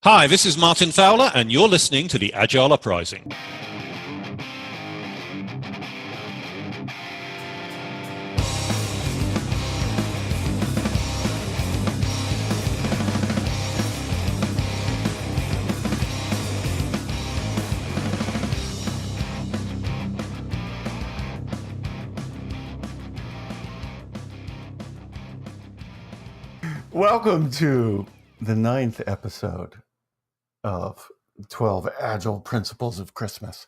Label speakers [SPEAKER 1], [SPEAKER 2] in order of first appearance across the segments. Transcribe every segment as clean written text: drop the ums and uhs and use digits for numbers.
[SPEAKER 1] Hi, this is Martin Fowler, and you're listening to the Agile Uprising.
[SPEAKER 2] Welcome to the 9th episode of 12 Agile Principles of Christmas.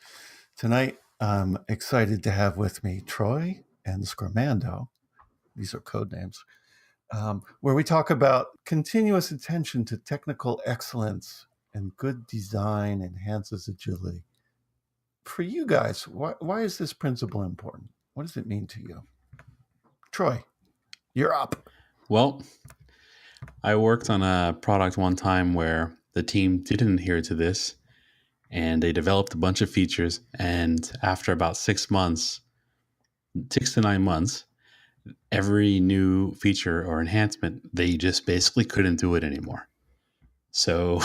[SPEAKER 2] Tonight, I'm excited to have with me Troy and Scramando. These are code names, where we talk about continuous attention to technical excellence and good design enhances agility. For you guys, why is this principle important? What does it mean to you? Troy, you're up.
[SPEAKER 3] Well, I worked on a product one time where the team didn't adhere to this and they developed a bunch of features. And after about 6 months, 6 to 9 months, every new feature or enhancement, they just basically couldn't do it anymore. So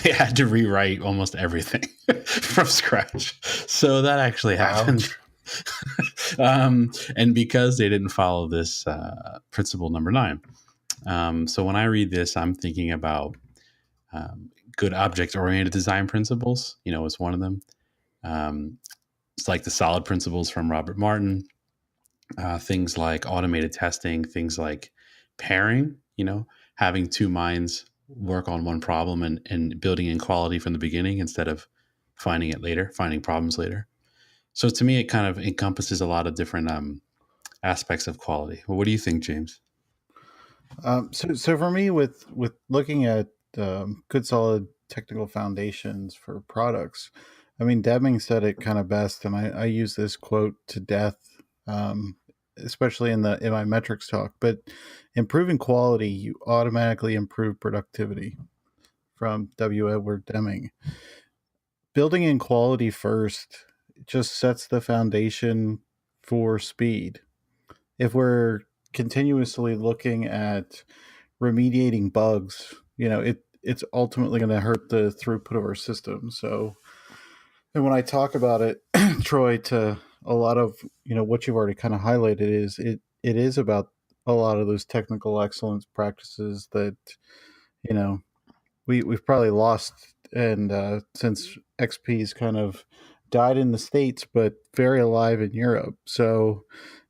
[SPEAKER 3] they had to rewrite almost everything from scratch. So that actually happened. And because they didn't follow this principle number 9. So when I read this, I'm thinking about good object-oriented design principles. It's one of them. It's like the solid principles from Robert Martin. Things like automated testing, things like pairing, having two minds work on one problem and building in quality from the beginning instead of finding problems later. So to me, it kind of encompasses a lot of different aspects of quality. Well, what do you think, James?
[SPEAKER 4] So for me, with looking at good solid technical foundations for products, I mean, Deming said it kind of best, and I use this quote to death, especially in my metrics talk. But improving quality, you automatically improve productivity. From W. Edward Deming. Building in quality first just sets the foundation for speed. If we're continuously looking at remediating bugs, it's ultimately going to hurt the throughput of our system. So, and when I talk about it, Troy, to a lot of what you've already kind of highlighted is it is about a lot of those technical excellence practices that we've probably lost, and since XP's kind of died in the States, but very alive in Europe. So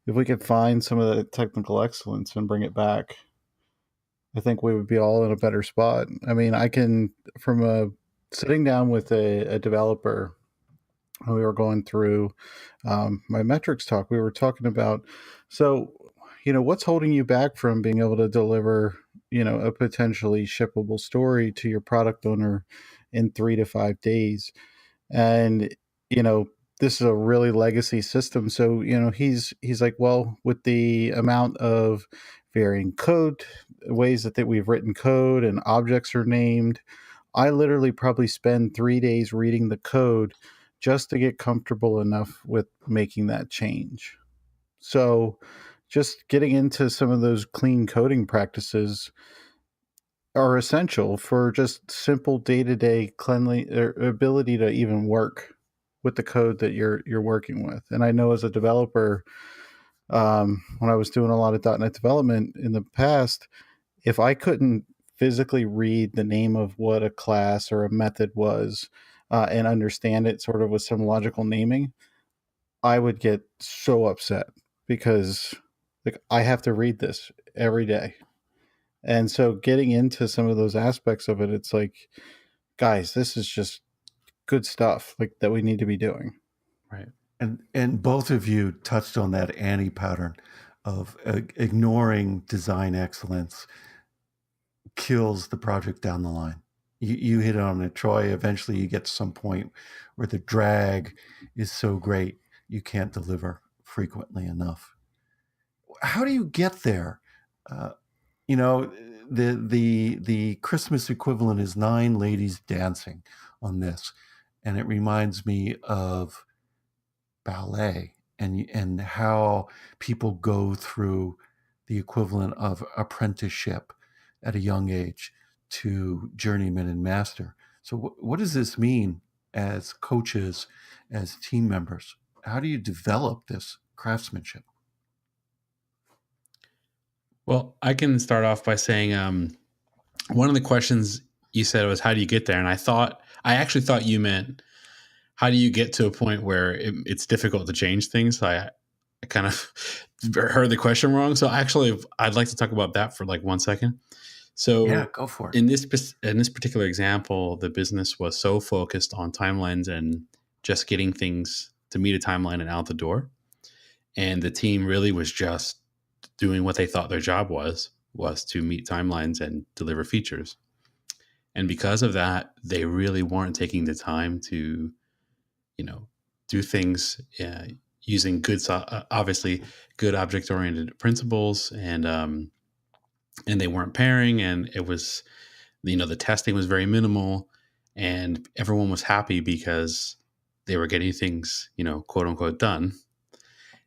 [SPEAKER 4] if we could find some of that technical excellence and bring it back, I think we would be all in a better spot. I mean, I can, sitting down with a developer, we were going through my metrics talk. We were talking about, so, what's holding you back from being able to deliver, a potentially shippable story to your product owner in 3 to 5 days? And, this is a really legacy system. So, he's like, well, with the amount of varying code, ways that we've written code and objects are named, I literally probably spend 3 days reading the code just to get comfortable enough with making that change. So just getting into some of those clean coding practices are essential for just simple day-to-day cleanly or ability to even work with the code that you're working with. And I know as a developer, when I was doing a lot of .NET development in the past, if I couldn't physically read the name of what a class or a method was and understand it sort of with some logical naming, I would get so upset because I have to read this every day. And so getting into some of those aspects of it, it's like, guys, this is just good stuff that we need to be doing.
[SPEAKER 3] Right.
[SPEAKER 2] And both of you touched on that Annie pattern of ignoring design excellence kills the project down the line. You hit on it, Troy. Eventually you get to some point where the drag is so great you can't deliver frequently enough. How do you get there? The Christmas equivalent is 9 ladies dancing on this, and it reminds me of ballet and how people go through the equivalent of apprenticeship at a young age to journeyman and master. So what does this mean as coaches, as team members? How do you develop this craftsmanship?
[SPEAKER 3] Well, I can start off by saying one of the questions you said was, how do you get there? And I actually thought you meant, how do you get to a point where it's difficult to change things? I kind of heard the question wrong. So actually, I'd like to talk about that for like 1 second. So
[SPEAKER 2] Yeah, go for it.
[SPEAKER 3] in this particular example, the business was so focused on timelines and just getting things to meet a timeline and out the door. And the team really was just doing what they thought their job was to meet timelines and deliver features. And because of that, they really weren't taking the time to, do things using obviously good object-oriented principles, and they weren't pairing, and it was, the testing was very minimal, and everyone was happy because they were getting things, quote unquote, done.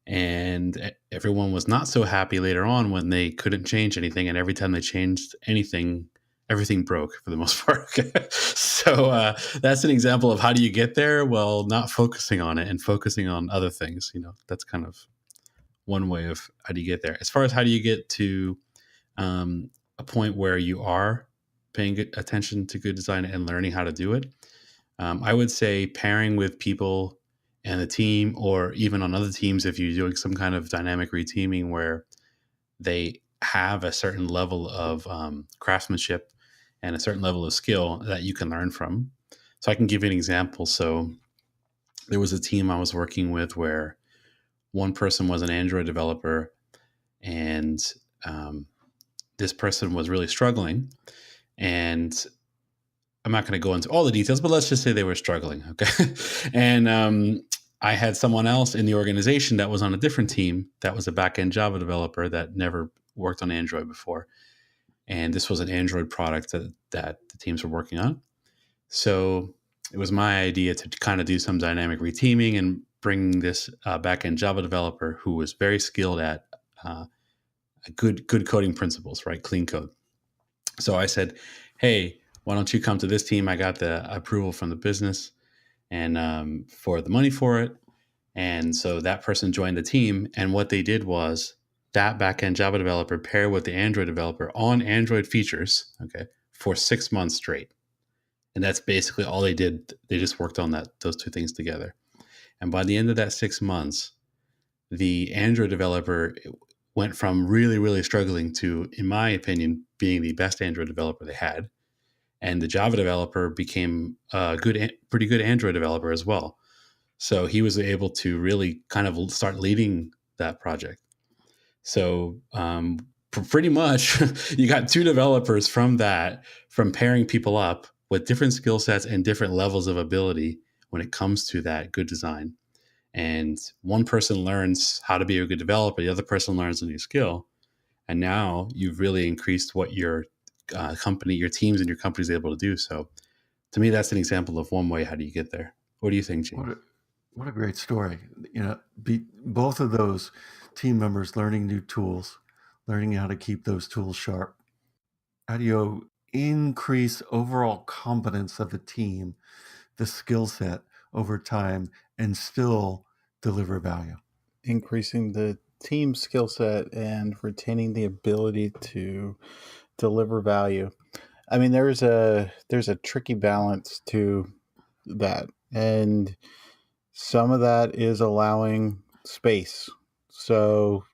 [SPEAKER 3] And everyone was not so happy later on when they couldn't change anything. And every time they changed anything, everything broke for the most part. So that's an example of how do you get there? Well, not focusing on it and focusing on other things. That's kind of one way of how do you get there. As far as how do you get to a point where you are paying good attention to good design and learning how to do it, I would say pairing with people and the team, or even on other teams, if you're doing some kind of dynamic reteaming where they have a certain level of craftsmanship and a certain level of skill that you can learn from. So I can give you an example. So there was a team I was working with where one person was an Android developer, and this person was really struggling. And I'm not going to go into all the details, but let's just say they were struggling. Okay. And I had someone else in the organization that was on a different team that was a back-end Java developer that never worked on Android before. And this was an Android product that the teams were working on. So it was my idea to kind of do some dynamic reteaming and bring this back-end Java developer who was very skilled at good coding principles, right? Clean code. So I said, hey, why don't you come to this team? I got the approval from the business and for the money for it. And so that person joined the team. And what they did was that backend Java developer paired with the Android developer on Android features, okay, for 6 months straight. And that's basically all they did. They just worked on those two things together. And by the end of that 6 months, the Android developer went from really, really struggling to, in my opinion, being the best Android developer they had. And the Java developer became a pretty good Android developer as well. So he was able to really kind of start leading that project. So pretty much you got two developers from pairing people up with different skill sets and different levels of ability when it comes to that good design. And one person learns how to be a good developer, the other person learns a new skill. And now you've really increased what your company, your teams and your company is able to do. So to me, that's an example of one way. How do you get there? What do you think, James?
[SPEAKER 2] What a great story. Both of those team members learning new tools, learning how to keep those tools sharp. How do you increase overall competence of the team, the skill set over time, and still deliver value?
[SPEAKER 4] Increasing the team skill set and retaining the ability to deliver value. I mean, there's a tricky balance to that, and some of that is allowing space. So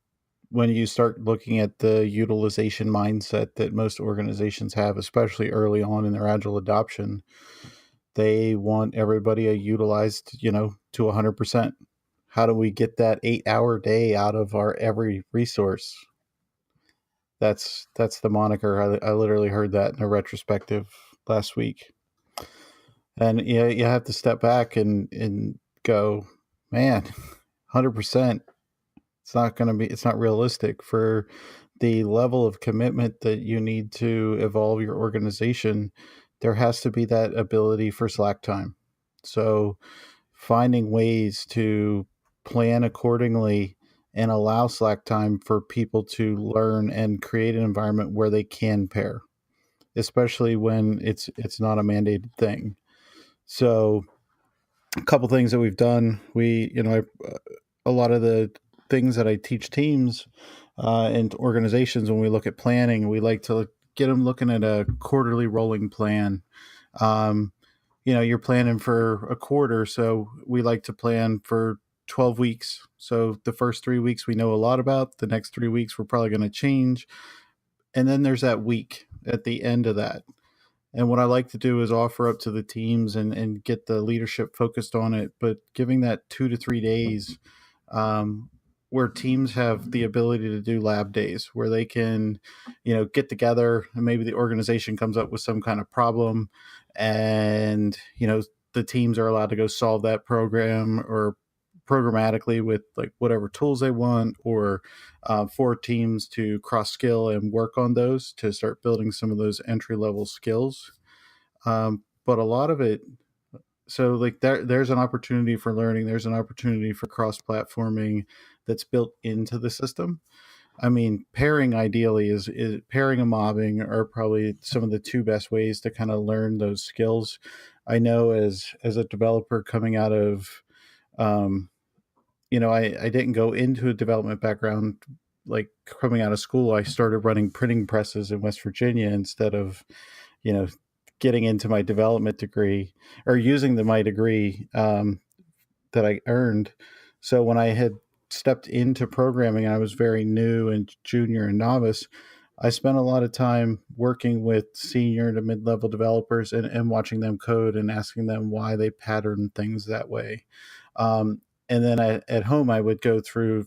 [SPEAKER 4] when you start looking at the utilization mindset that most organizations have, especially early on in their agile adoption, they want everybody utilized, to 100%. How do we get that 8-hour day out of our every resource? That's the moniker. I literally heard that in a retrospective last week. And you have to step back and go, man, 100%. It's not realistic for the level of commitment that you need to evolve your organization. There has to be that ability for slack time. So finding ways to plan accordingly and allow slack time for people to learn and create an environment where they can pair especially when it's not a mandated thing. So a couple things that we've done, a lot of the things that I teach teams and organizations, when we look at planning, we like to get them looking at a quarterly rolling plan. You're planning for a quarter, so we like to plan for 12 weeks. So the first 3 weeks we know a lot about, the next 3 weeks we're probably going to change. And then there's that week at the end of that. And what I like to do is offer up to the teams and get the leadership focused on it, but giving that 2 to 3 days where teams have the ability to do lab days where they can, get together, and maybe the organization comes up with some kind of problem, and, the teams are allowed to go solve that program or programmatically with like whatever tools they want, or for teams to cross skill and work on those to start building some of those entry level skills. But a lot of it, so like there's an opportunity for learning, there's an opportunity for cross platforming that's built into the system. I mean, pairing ideally is pairing and mobbing are probably some of the two best ways to kind of learn those skills. I know as a developer coming out of I didn't go into a development background. Like coming out of school, I started running printing presses in West Virginia instead of, getting into my development degree or using my degree that I earned. So when I had stepped into programming, I was very new and junior and novice. I spent a lot of time working with senior to mid-level developers and watching them code and asking them why they pattern things that way. And then at home, I would go through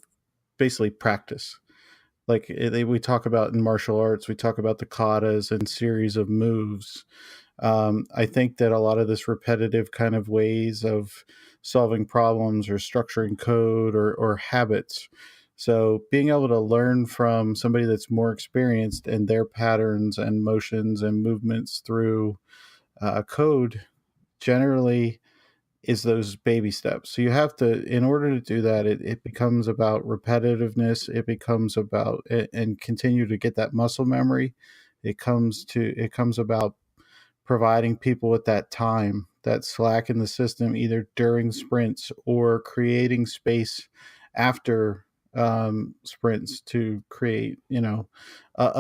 [SPEAKER 4] basically practice. Like we talk about in martial arts, we talk about the katas and series of moves. I think that a lot of this repetitive kind of ways of solving problems or structuring code or habits. So being able to learn from somebody that's more experienced and their patterns and motions and movements through code generally is those baby steps. So you have to, in order to do that, it becomes about repetitiveness. It becomes about, and continue to get that muscle memory. It comes about providing people with that time, that slack in the system, either during sprints or creating space after sprints to create,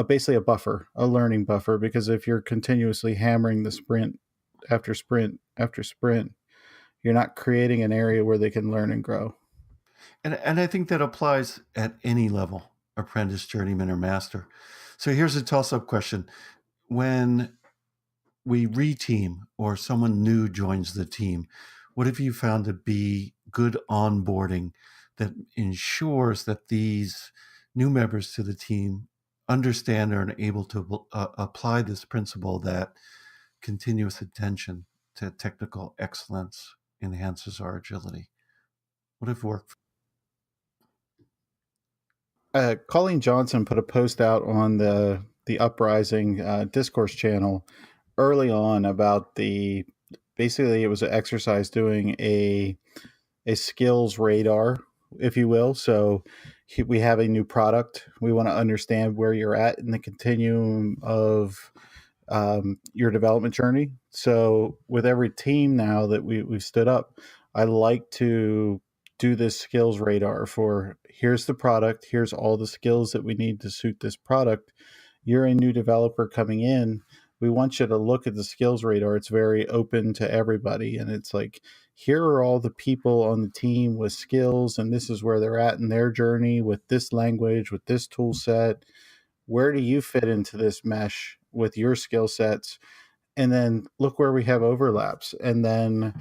[SPEAKER 4] basically a buffer, a learning buffer. Because if you're continuously hammering the sprint after sprint after sprint, you're not creating an area where they can learn and grow.
[SPEAKER 2] And I think that applies at any level, apprentice, journeyman, or master. So here's a toss-up question. When we reteam or someone new joins the team, what have you found to be good onboarding that ensures that these new members to the team understand and are able to apply this principle that continuous attention to technical excellence enhances our agility? What have worked?
[SPEAKER 4] Colleen Johnson put a post out on the Uprising discourse channel early on about basically it was an exercise doing a skills radar, if you will. So we have a new product. We want to understand where you're at in the continuum of your development journey. So with every team now that we've stood up, I like to do this skills radar for here's the product, here's all the skills that we need to suit this product. You're a new developer coming in. We want you to look at the skills radar. It's very open to everybody. And it's like, here are all the people on the team with skills, and this is where they're at in their journey with this language, with this tool set. Where do you fit into this mesh with your skill sets? And then look where we have overlaps. And then,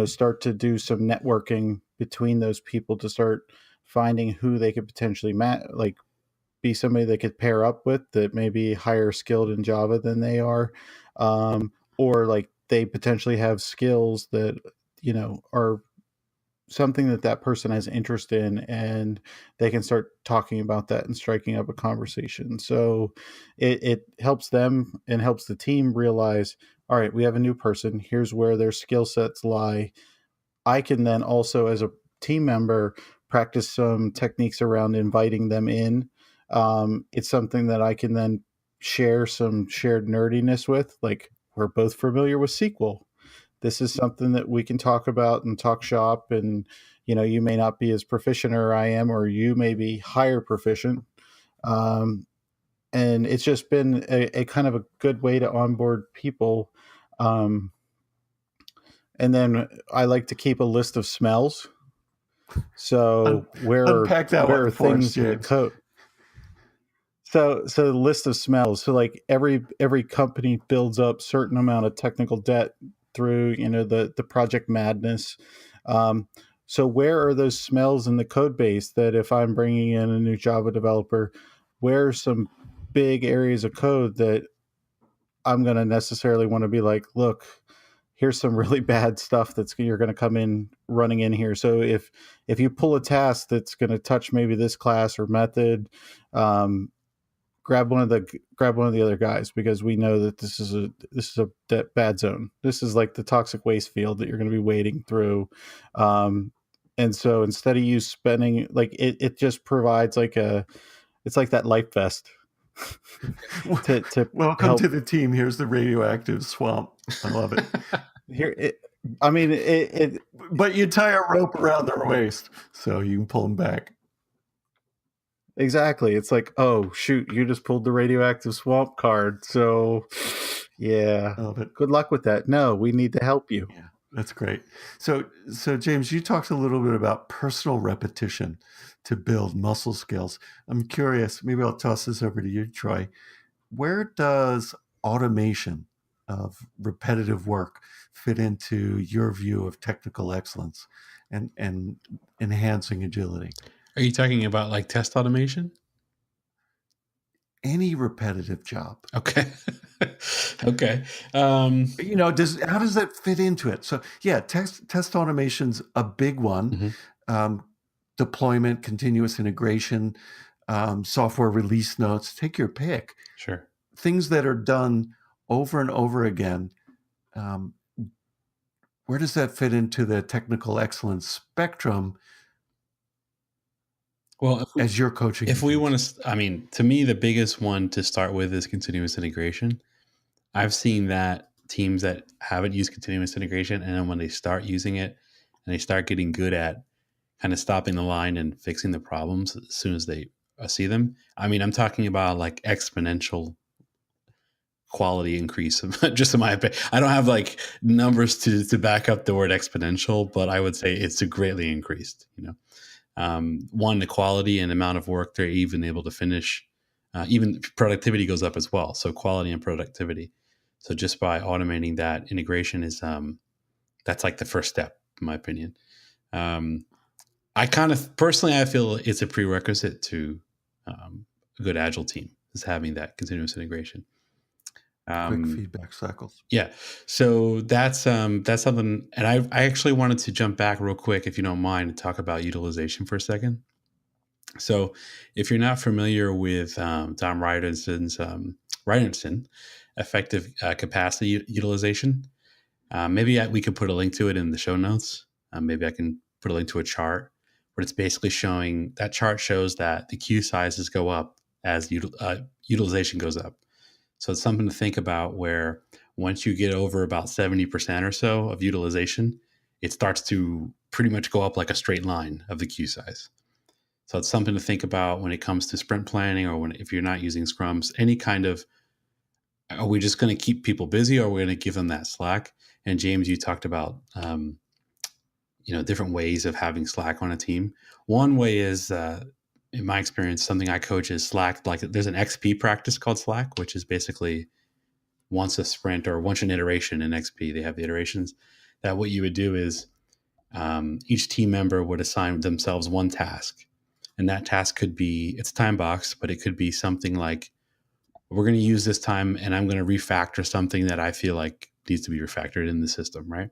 [SPEAKER 4] start to do some networking between those people to start finding who they could potentially be somebody they could pair up with that may be higher skilled in Java than they are, or like they potentially have skills that are something that person has interest in, and they can start talking about that and striking up a conversation. So it helps them and helps the team realize, all right, we have a new person. Here's where their skill sets lie. I can then also, as a team member, practice some techniques around inviting them in. It's something that I can then share some shared nerdiness with. Like, we're both familiar with SQL. This is something that we can talk about and talk shop. And, you may not be as proficient as I am, or you may be higher proficient. And it's just been a kind of a good way to onboard people. And then I like to keep a list of smells. So
[SPEAKER 2] Unpack that
[SPEAKER 4] where
[SPEAKER 2] one
[SPEAKER 4] are
[SPEAKER 2] for us,
[SPEAKER 4] things in the
[SPEAKER 2] James.
[SPEAKER 4] code? So the list of smells. So like every company builds up certain amount of technical debt through the project madness. So where are those smells in the code base that if I'm bringing in a new Java developer, where are some big areas of code that I'm going to necessarily want to be like, look, here's some really bad stuff you're going to come in running in here. So if you pull a task that's going to touch maybe this class or method, grab one of the other guys, because we know that this is a bad zone. This is like the toxic waste field that you're going to be wading through. And so instead of you spending, like, it just provides it's like that life vest. to
[SPEAKER 2] Welcome
[SPEAKER 4] help.
[SPEAKER 2] to the team. Here's the radioactive swamp. I love it. But you tie a rope around their waist so you can pull them back.
[SPEAKER 4] Exactly. It's like, oh shoot, you just pulled the radioactive swamp card. So yeah, good luck with that. No, we need to help you.
[SPEAKER 2] Yeah, that's great. So James, you talked a little bit about personal repetition to build muscle skills. I'm curious, maybe I'll toss this over to you, Troy. Where does automation of repetitive work fit into your view of technical excellence and enhancing agility?
[SPEAKER 3] Are you talking about like test automation?
[SPEAKER 2] Any repetitive job.
[SPEAKER 3] Okay. Okay.
[SPEAKER 2] How does that fit into it? So yeah, test automation's a big one.
[SPEAKER 3] Mm-hmm.
[SPEAKER 2] Deployment, continuous integration, software release notes, take your pick.
[SPEAKER 3] Sure.
[SPEAKER 2] Things that are done over and over again. Where does that fit into the technical excellence spectrum?
[SPEAKER 3] Well,
[SPEAKER 2] as you're coaching,
[SPEAKER 3] if we want to, to me, the biggest one to start with is continuous integration. I've seen that teams that haven't used continuous integration, and then when they start using it and they start getting good at kind of stopping the line and fixing the problems as soon as they see them. I'm talking about like exponential quality increase, just in my opinion. I don't have like numbers to back up the word exponential, but I would say it's greatly increased, one, the quality and amount of work they're even able to finish, even productivity goes up as well. So quality and productivity. So just by automating that integration is, that's like the first step, in my opinion. I kind of personally, I feel it's a prerequisite to a good Agile team is having that continuous integration.
[SPEAKER 2] Quick feedback cycles.
[SPEAKER 3] Yeah. So that's something. And I actually wanted to jump back real quick, if you don't mind, and talk about utilization for a second. So if you're not familiar with Tom Wrightson's effective capacity utilization, maybe we could put a link to it in the show notes. Maybe I can put a link to a chart where it's basically showing, that chart shows that the queue sizes go up as utilization goes up. So it's something to think about, where once you get over about 70% or so of utilization, it starts to pretty much go up like a straight line of the queue size. So it's something to think about when it comes to sprint planning, or if you're not using scrums, any kind of, are we just going to keep people busy, or are we going to give them that slack? And James, you talked about, different ways of having slack on a team. One way is, in my experience, something I coach is Slack. Like, there's an XP practice called Slack, which is basically once a sprint or once an iteration in XP, they have the iterations, that what you would do is each team member would assign themselves one task. And that task could be, it's time boxed, but it could be something like, we're going to use this time and I'm going to refactor something that I feel like needs to be refactored in the system, right?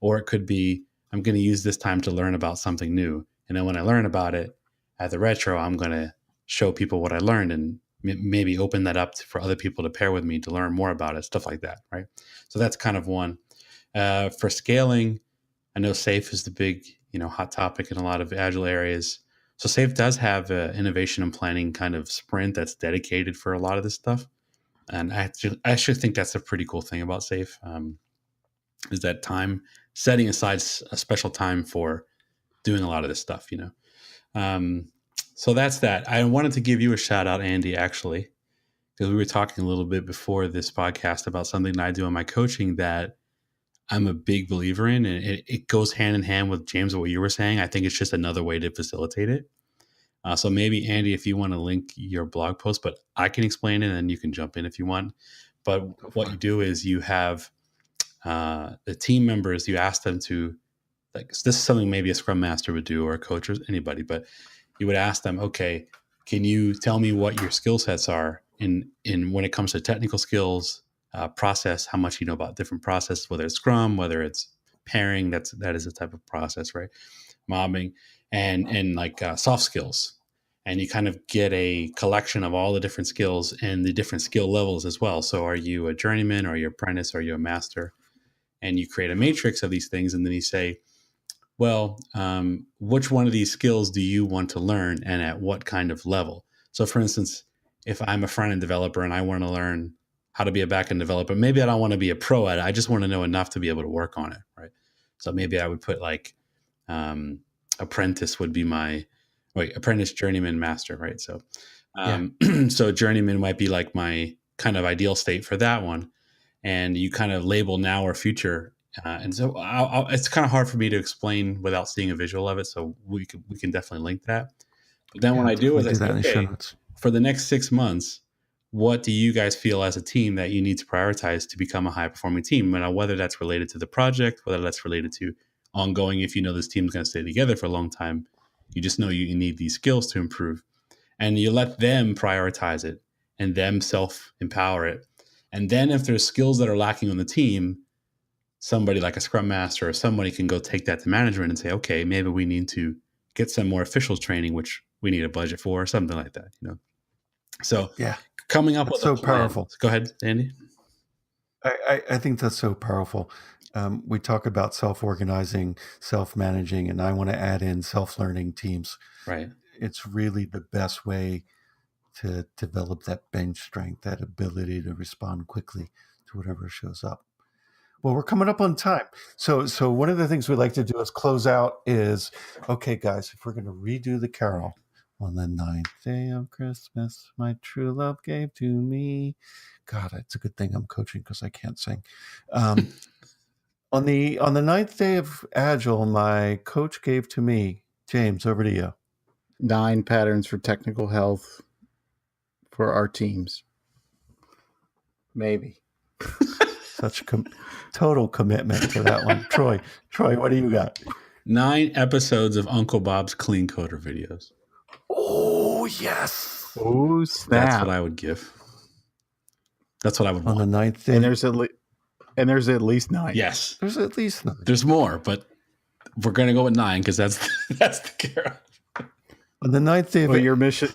[SPEAKER 3] Or it could be, I'm going to use this time to learn about something new. And then when I learn about it at the retro, I'm going to show people what I learned and maybe open that up for other people to pair with me to learn more about it, stuff like that, right? So that's kind of one. For scaling, I know SAFe is the big, hot topic in a lot of Agile areas. So SAFe does have an innovation and planning kind of sprint that's dedicated for a lot of this stuff. And I actually think that's a pretty cool thing about SAFe, is that time, setting aside a special time for doing a lot of this stuff, So that's that. I wanted to give you a shout out, Andy, actually, because we were talking a little bit before this podcast about something that I do in my coaching that I'm a big believer in, and it goes hand in hand with, James, what you were saying. I think it's just another way to facilitate it. So maybe, Andy, if you want to link your blog post, but I can explain it and then you can jump in if you want. But what you do is you have the team members, you ask them to, like, this is something maybe a scrum master would do, or a coach, or anybody, but you would ask them, okay, can you tell me what your skill sets are in when it comes to technical skills, process, how much you know about different processes, whether it's Scrum, whether it's pairing, that is a type of process, right? Mobbing, and like soft skills. And you kind of get a collection of all the different skills and the different skill levels as well. So are you a journeyman, or are you an apprentice, or are you a master? And you create a matrix of these things, and then you say, well, which one of these skills do you want to learn, and at what kind of level? So for instance, if I'm a front-end developer and I want to learn how to be a back-end developer, maybe I don't want to be a pro at it. I just want to know enough to be able to work on it, right? So maybe I would put like apprentice would be my, apprentice, journeyman, master, right? So so journeyman might be like my kind of ideal state for that one. And you kind of label now or future. And so it's kind of hard for me to explain without seeing a visual of it. So we can definitely link that. But then what I do is I say, okay, for the next 6 months, what do you guys feel as a team that you need to prioritize to become a high performing team? And whether that's related to the project, whether that's related to ongoing, if you know this team's going to stay together for a long time, you just know you need these skills to improve. And you let them prioritize it and them self-empower it. And then if there's skills that are lacking on the team, somebody like a scrum master or somebody can go take that to management and say, okay, maybe we need to get some more officials training, which we need a budget for, or something like that, So coming up with
[SPEAKER 2] so powerful.
[SPEAKER 3] Go ahead, Andy.
[SPEAKER 2] I think that's so powerful. We talk about self-organizing, self-managing, and I want to add in self-learning teams.
[SPEAKER 3] Right.
[SPEAKER 2] It's really the best way to develop that bench strength, that ability to respond quickly to whatever shows up. Well, we're coming up on time. So one of the things we like to do is close out is, okay, guys, if we're going to redo the carol, on the 9th day of Christmas, my true love gave to me. God, it's a good thing I'm coaching because I can't sing. On the 9th day of Agile, my coach gave to me. James, over to you.
[SPEAKER 4] 9 patterns for technical health for our teams. Maybe.
[SPEAKER 2] Such total commitment to that one. Troy, what do you got?
[SPEAKER 3] 9 episodes of Uncle Bob's Clean Coder videos.
[SPEAKER 2] Oh, yes.
[SPEAKER 4] Oh, snap.
[SPEAKER 3] That's what I would give. That's what I would want.
[SPEAKER 2] On the 9th day.
[SPEAKER 4] And there's at least 9.
[SPEAKER 3] Yes.
[SPEAKER 2] There's at least 9.
[SPEAKER 3] There's more, but we're going to go with 9 because that's the carol.
[SPEAKER 2] On the 9th day of
[SPEAKER 4] your mission.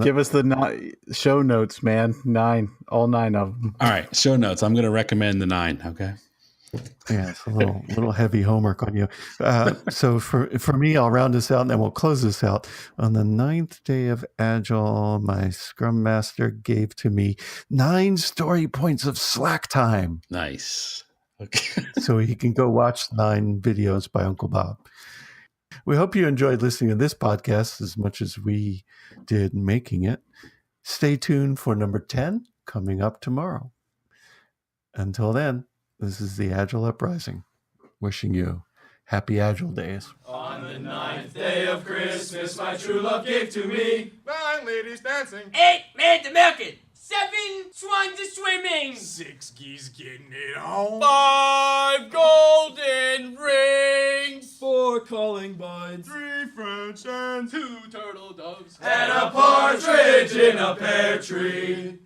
[SPEAKER 4] Give us the show notes, man. 9, all 9 of them.
[SPEAKER 3] All right, show notes. I'm going to recommend the 9. Okay.
[SPEAKER 2] Yeah, it's a little heavy homework on you. So for me, I'll round this out and then we'll close this out. On the 9th day of Agile, my Scrum Master gave to me 9 story points of slack time.
[SPEAKER 3] Nice. Okay.
[SPEAKER 2] So he can go watch 9 videos by Uncle Bob. We hope you enjoyed listening to this podcast as much as we did making it. Stay tuned for number 10 coming up tomorrow. Until then, this is the Agile Uprising, wishing you happy Agile days.
[SPEAKER 5] On the 9th day of Christmas, my true love gave to me
[SPEAKER 6] 9 ladies dancing,
[SPEAKER 5] 8 men to milking, 7 swans to swimming,
[SPEAKER 6] 6 geese getting it on,
[SPEAKER 5] 5 golden rings,
[SPEAKER 7] 4 calling buds,
[SPEAKER 6] 3 French hens,
[SPEAKER 5] 2 turtle doves,
[SPEAKER 6] and a partridge in a pear tree.